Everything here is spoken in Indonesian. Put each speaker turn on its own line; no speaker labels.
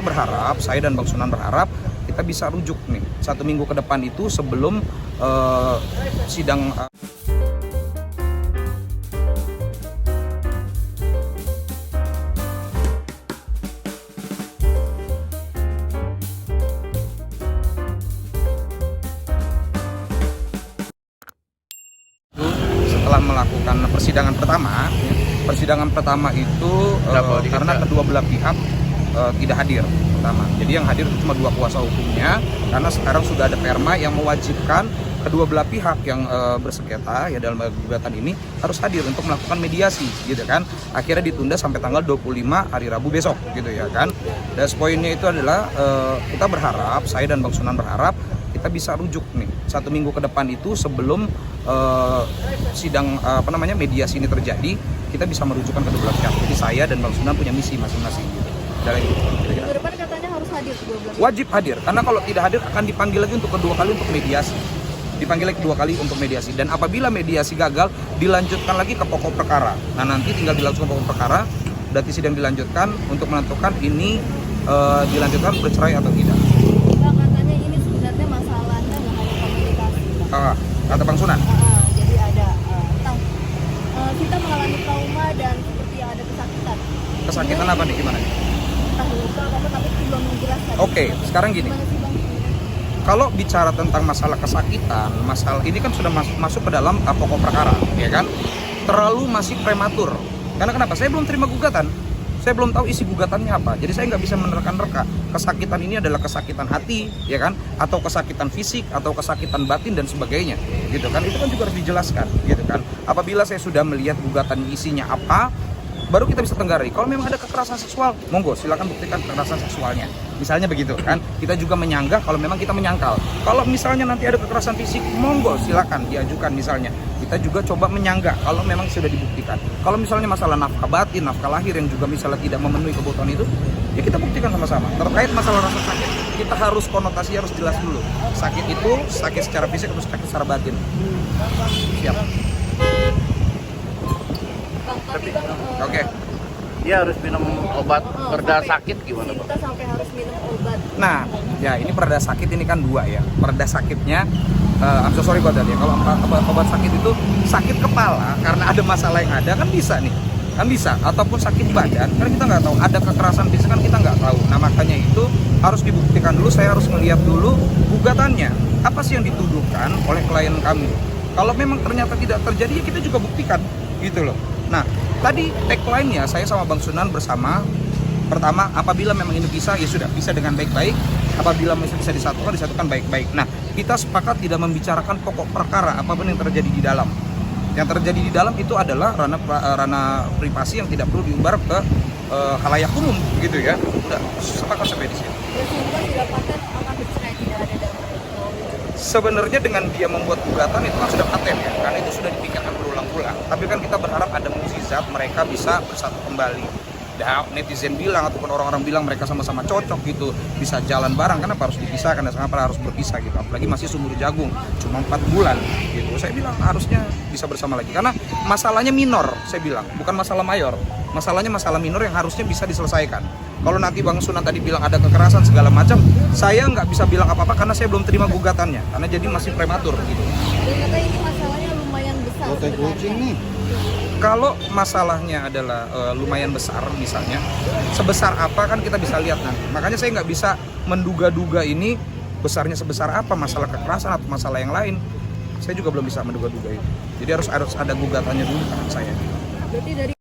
Kita berharap, saya dan Bang Sunan berharap kita bisa rujuk nih 1 minggu ke depan itu sebelum sidang. Setelah melakukan persidangan pertama itu karena kedua belah pihak tidak hadir pertama. Jadi yang hadir itu cuma 2 kuasa hukumnya, karena sekarang sudah ada perma yang mewajibkan kedua belah pihak yang bersengketa ya dalam gugatan ini harus hadir untuk melakukan mediasi gitu kan. Akhirnya ditunda sampai tanggal 25 hari Rabu besok gitu ya kan. Dan poinnya itu adalah kita berharap, saya dan Bang Sunan berharap kita bisa rujuk nih 1 minggu ke depan itu sebelum sidang mediasi ini terjadi, kita bisa merujukkan kedua belah pihak. Jadi saya dan Bang Sunan punya misi masing-masing gitu.
Minggu depan katanya harus hadir kedua belah pihak.
Wajib hadir, karena kalau tidak hadir akan dipanggil lagi untuk kedua kali untuk mediasi. Dipanggil lagi 2 kali untuk mediasi, dan apabila mediasi gagal dilanjutkan lagi ke pokok perkara. Nah nanti tinggal dilangsungkan pokok perkara, berarti sidang dilanjutkan untuk menentukan ini dilanjutkan bercerai atau tidak.
Bang, katanya ini sebenarnya masalahnya nggak hanya komunikasi, Bang.
Kata Bang Sunan.
Jadi ada kita mengalami trauma dan seperti ada kesakitan.
Kesakitan apa nih, gimana nih?
Entah luka apa tapi belum menjelaskan.
Oke, sekarang gini.
Gimana sih, Bang?
Kalau bicara tentang masalah kesakitan, masalah ini kan sudah masuk ke dalam pokok perkara, ya kan? Terlalu masih prematur. Karena kenapa? Saya belum terima gugatan. Saya belum tahu isi gugatannya apa. Jadi saya nggak bisa menerka-nerka. Kesakitan ini adalah kesakitan hati, ya kan? Atau kesakitan fisik, atau kesakitan batin dan sebagainya, gitu kan? Itu kan juga harus dijelaskan, gitu kan? Apabila saya sudah melihat gugatan isinya apa, baru kita bisa tenggarai. Kalau memang ada kekerasan seksual, monggo silakan buktikan kekerasan seksualnya. Misalnya begitu kan. Kita juga menyanggah kalau memang kita menyangkal. Kalau misalnya nanti ada kekerasan fisik, monggo silakan diajukan misalnya. Kita juga coba menyanggah kalau memang sudah dibuktikan. Kalau misalnya masalah nafkah batin, nafkah lahir yang juga misalnya tidak memenuhi kebutuhan itu, ya kita buktikan sama-sama. Terkait masalah rasa sakit, kita harus konotasi harus jelas dulu. Sakit itu sakit secara fisik atau sakit secara batin. Siap. Oke.
Dia harus minum obat pereda sakit gimana, Pak?
Kita sampai harus minum obat.
Nah, ya ini pereda sakit ini kan 2 ya. Pereda sakitnya, I'm so sorry about that ya. Kalau obat sakit itu sakit kepala karena ada masalah yang ada kan bisa nih, kan bisa. Ataupun sakit badan karena kita nggak tahu. Ada kekerasan fisik kan kita nggak tahu. Nah makanya itu harus dibuktikan dulu. Saya harus melihat dulu gugatannya. Apa sih yang dituduhkan oleh klien kami? Kalau memang ternyata tidak terjadi ya kita juga buktikan, gitu loh. Nah, tadi tagline-nya saya sama Bang Sunan bersama. Pertama, apabila memang ini bisa, ya sudah bisa dengan baik-baik. Apabila masih bisa disatukan baik-baik. Nah, kita sepakat tidak membicarakan pokok perkara apapun yang terjadi di dalam. Yang terjadi di dalam itu adalah ranah privasi yang tidak perlu diumbar ke khalayak umum, gitu ya. Udah sepakat sampai di sini.
Sehingga didapatkan akan bercerai, tidak ada dalam
Sebenarnya dengan dia membuat gugatan itu kan sudah paten ya, karena itu sudah dipikirkan berulang-ulang. Tapi kan kita berharap ada mukjizat mereka bisa bersatu kembali. Nah, netizen bilang ataupun orang-orang bilang mereka sama-sama cocok gitu, bisa jalan bareng. Kenapa harus dipisahkan dan kenapa harus berpisah gitu? Apalagi masih sumur jagung, cuma 4 bulan gitu. Saya bilang harusnya bisa bersama lagi karena masalahnya minor, saya bilang bukan masalah mayor. Masalahnya masalah minor yang harusnya bisa diselesaikan. Kalau nanti Bang Sunan tadi bilang ada kekerasan segala macam, saya nggak bisa bilang apa-apa karena saya belum terima gugatannya, karena jadi masih prematur gitu.
Ternyata ini masalahnya lumayan besar.
nih.
Kalau masalahnya adalah lumayan besar misalnya, sebesar apa kan kita bisa lihat nanti. Makanya saya nggak bisa menduga-duga ini besarnya sebesar apa, masalah kekerasan atau masalah yang lain. Saya juga belum bisa menduga-duga itu. Jadi harus ada gugatannya dulu kan saya.
Berarti dari